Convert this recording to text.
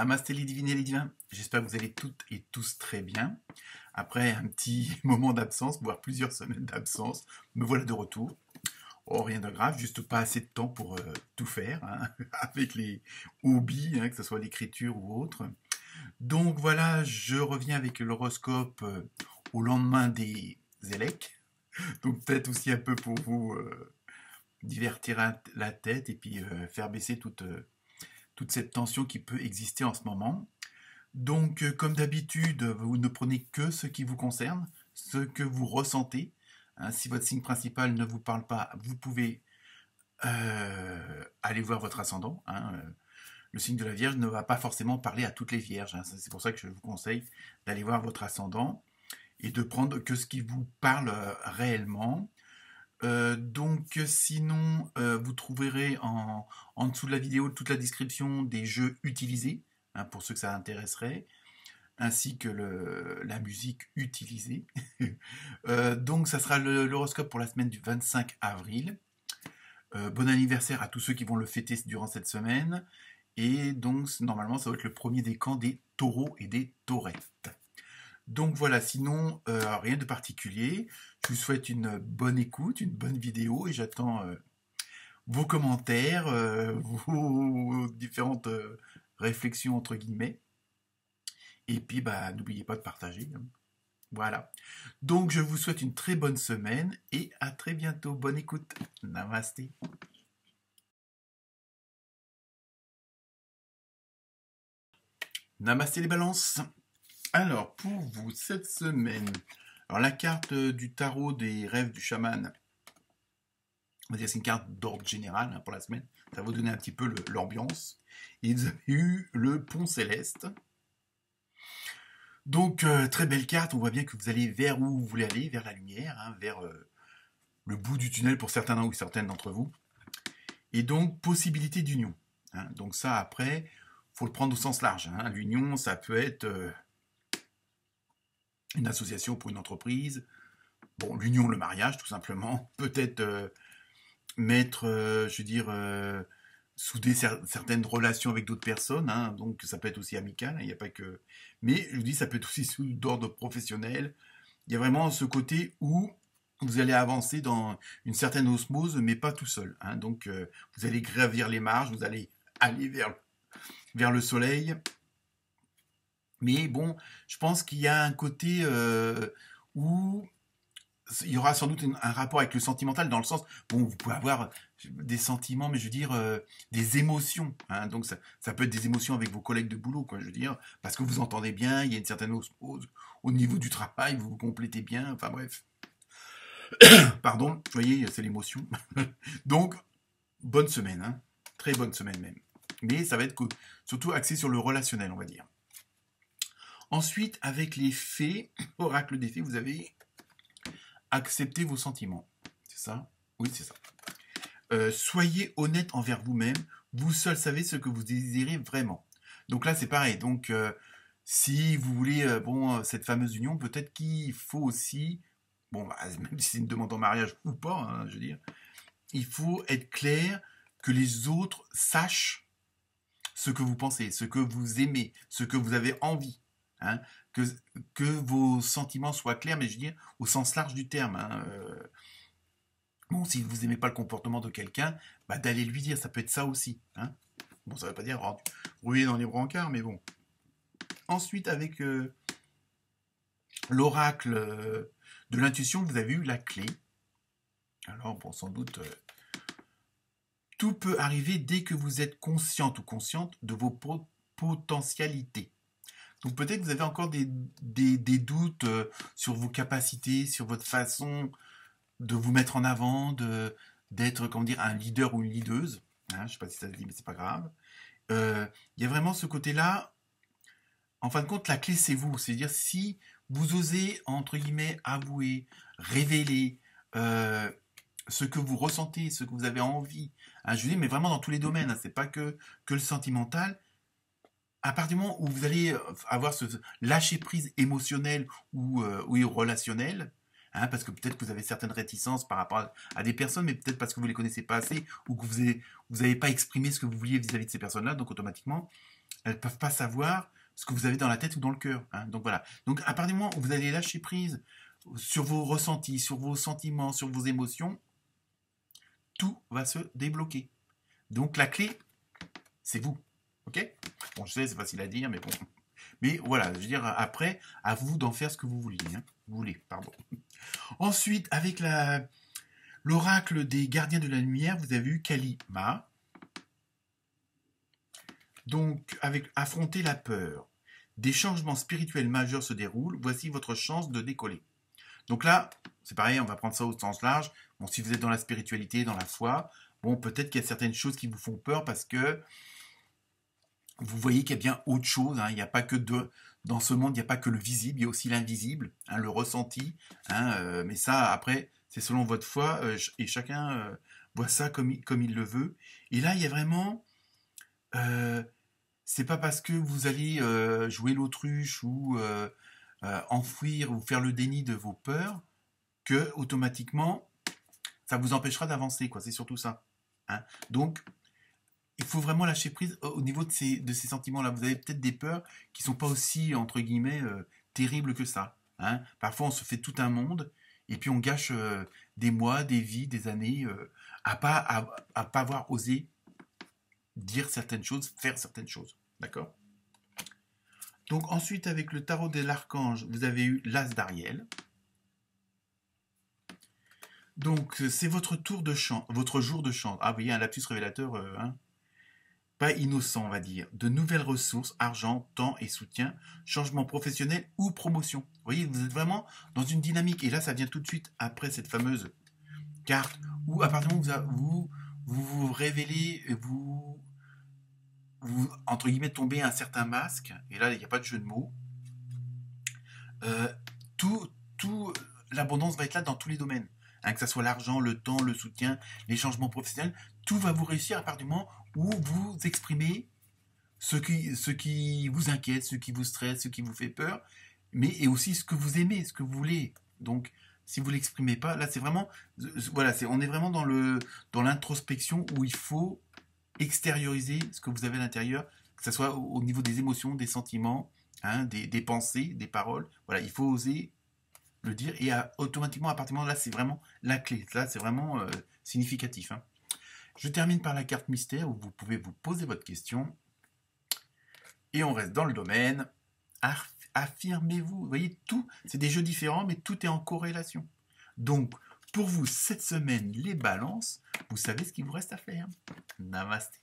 Namasté les divines et les divins, j'espère que vous allez toutes et tous très bien. Après un petit moment d'absence, voire plusieurs semaines d'absence, me voilà de retour. Oh, rien de grave, juste pas assez de temps pour tout faire, hein, avec les hobbies, hein, que ce soit l'écriture ou autre. Donc voilà, je reviens avec l'horoscope au lendemain des élects. Donc peut-être aussi un peu pour vous divertir la tête et puis faire baisser toute cette tension qui peut exister en ce moment. Donc, comme d'habitude, vous ne prenez que ce qui vous concerne, ce que vous ressentez. Hein, si votre signe principal ne vous parle pas, vous pouvez aller voir votre ascendant. Hein. Le signe de la Vierge ne va pas forcément parler à toutes les Vierges. Hein. C'est pour ça que je vous conseille d'aller voir votre ascendant et de prendre que ce qui vous parle réellement. Donc sinon, vous trouverez en dessous de la vidéo toute la description des jeux utilisés, hein, pour ceux que ça intéresserait, ainsi que la musique utilisée. Donc ça sera l'horoscope pour la semaine du 25 avril. Bon anniversaire à tous ceux qui vont le fêter durant cette semaine. Et donc normalement ça va être le premier décan des taureaux et des taurettes. Donc voilà, sinon, rien de particulier. Je vous souhaite une bonne écoute, une bonne vidéo et j'attends vos commentaires, vos différentes réflexions entre guillemets. Et puis, bah, n'oubliez pas de partager. Hein. Voilà. Donc, je vous souhaite une très bonne semaine et à très bientôt. Bonne écoute. Namasté. Namasté les balances. Alors, pour vous, cette semaine, alors la carte du tarot des rêves du chaman, on va dire c'est une carte d'ordre général, hein, pour la semaine. Ça va vous donner un petit peu l'ambiance. Et vous avez eu le pont céleste. Donc, très belle carte. On voit bien que vous allez vers où vous voulez aller, vers la lumière, hein, vers le bout du tunnel pour certains ou certaines d'entre vous. Et donc, possibilité d'union. Hein. Donc ça, après, faut le prendre au sens large. Hein. L'union, ça peut être une association pour une entreprise. Bon, l'union, le mariage, tout simplement. Peut-être mettre, je veux dire, souder certaines relations avec d'autres personnes. Hein. Donc ça peut être aussi amical. Il n'y a pas que... Mais je vous dis, ça peut être aussi d'ordre professionnel. Il y a vraiment ce côté où vous allez avancer dans une certaine osmose, mais pas tout seul. Hein. Donc, vous allez gravir les marges, vous allez aller vers le soleil. Mais bon, je pense qu'il y a un côté où il y aura sans doute un rapport avec le sentimental, dans le sens, bon, vous pouvez avoir des sentiments, mais je veux dire, des émotions. Hein. Donc, ça peut être des émotions avec vos collègues de boulot, quoi, je veux dire, parce que vous entendez bien, il y a une certaine osmose au niveau du travail, vous vous complétez bien, enfin bref. Pardon, vous voyez, c'est l'émotion. Donc, bonne semaine, hein. Très bonne semaine même. Mais ça va être surtout axé sur le relationnel, on va dire. Ensuite, avec les fées, oracle des fées, vous avez accepté vos sentiments. C'est ça? Oui, c'est ça. Soyez honnête envers vous-même. Vous seul savez ce que vous désirez vraiment. Donc là, c'est pareil. Donc, si vous voulez cette fameuse union, peut-être qu'il faut aussi, bon, bah, même si c'est une demande en mariage ou pas, hein, je veux dire, il faut être clair que les autres sachent ce que vous pensez, ce que vous aimez, ce que vous avez envie. Hein, que vos sentiments soient clairs, mais je veux dire au sens large du terme. Hein, bon, si vous n'aimez pas le comportement de quelqu'un, bah, d'aller lui dire, ça peut être ça aussi. Hein. Bon, ça ne veut pas dire rouiller dans les brancards, mais bon. Ensuite, avec l'oracle de l'intuition, vous avez eu la clé. Alors, bon, sans doute, tout peut arriver dès que vous êtes consciente ou consciente de vos potentialités. Donc peut-être que vous avez encore des doutes sur vos capacités, sur votre façon de vous mettre en avant, d'être, comment dire, un leader ou une leaduse. Hein, je ne sais pas si ça se dit, mais c'est pas grave. Il y a vraiment ce côté-là. En fin de compte, la clé, c'est vous. C'est-à-dire, si vous osez, entre guillemets, avouer, révéler ce que vous ressentez, ce que vous avez envie, hein, je vous dis, mais vraiment dans tous les domaines, hein, c'est pas que le sentimental. À partir du moment où vous allez avoir ce lâcher prise émotionnel ou relationnel, hein, parce que peut-être que vous avez certaines réticences par rapport à des personnes, mais peut-être parce que vous ne les connaissez pas assez ou que vous n'avez pas exprimé ce que vous vouliez vis-à-vis de ces personnes-là, donc automatiquement, elles ne peuvent pas savoir ce que vous avez dans la tête ou dans le cœur. Hein. Donc voilà. Donc à partir du moment où vous allez lâcher prise sur vos ressentis, sur vos sentiments, sur vos émotions, tout va se débloquer. Donc la clé, c'est vous. Ok? Bon, je sais, c'est facile à dire, mais bon. Mais voilà, je veux dire, après, à vous d'en faire ce que vous voulez. Hein. Vous voulez, pardon. Ensuite, avec l'oracle des gardiens de la lumière, vous avez eu Kalima. Donc, avec affronter la peur. Des changements spirituels majeurs se déroulent. Voici votre chance de décoller. Donc là, c'est pareil, on va prendre ça au sens large. Bon, si vous êtes dans la spiritualité, dans la foi, bon, peut-être qu'il y a certaines choses qui vous font peur parce que vous voyez qu'il y a bien autre chose. Hein. Il n'y a pas que dans ce monde, il n'y a pas que le visible, il y a aussi l'invisible, hein, le ressenti. Hein, mais ça, après, c'est selon votre foi et chacun voit ça comme il le veut. Et là, il y a vraiment, c'est pas parce que vous allez jouer l'autruche ou enfouir ou faire le déni de vos peurs que automatiquement ça vous empêchera d'avancer, quoi. C'est surtout ça. Hein. Donc, il faut vraiment lâcher prise au niveau de ces sentiments-là. Vous avez peut-être des peurs qui sont pas aussi, entre guillemets, terribles que ça. Hein. Parfois, on se fait tout un monde et puis on gâche des mois, des vies, des années à pas avoir osé dire certaines choses, faire certaines choses. D'accord? Donc ensuite, avec le tarot de l'archange, vous avez eu l'as d'Ariel. Donc c'est votre tour de chance, votre jour de chance. Ah oui, un lapsus révélateur, hein, pas innocent, on va dire. De nouvelles ressources, argent, temps et soutien, changement professionnel ou promotion. Vous voyez, vous êtes vraiment dans une dynamique. Et là, ça vient tout de suite après cette fameuse carte où, à partir du moment où vous révélez, vous, entre guillemets, tombez un certain masque. Et là, il n'y a pas de jeu de mots. Euh, tout l'abondance va être là dans tous les domaines. Hein, que ce soit l'argent, le temps, le soutien, les changements professionnels, tout va vous réussir à partir du moment où vous exprimez ce qui vous inquiète, ce qui vous stresse, ce qui vous fait peur, mais et aussi ce que vous aimez, ce que vous voulez. Donc, si vous l'exprimez pas, là c'est vraiment, voilà, on est vraiment dans l'introspection où il faut extérioriser ce que vous avez à l'intérieur, que ce soit au niveau des émotions, des sentiments, hein, des pensées, des paroles. Voilà, il faut oser le dire et automatiquement à partir de là c'est vraiment la clé. Là c'est vraiment significatif. Hein. Je termine par la carte mystère où vous pouvez vous poser votre question et on reste dans le domaine. Affirmez-vous. Vous voyez, tout, c'est des jeux différents, mais tout est en corrélation. Donc, pour vous, cette semaine, les balances, vous savez ce qu'il vous reste à faire. Namasté.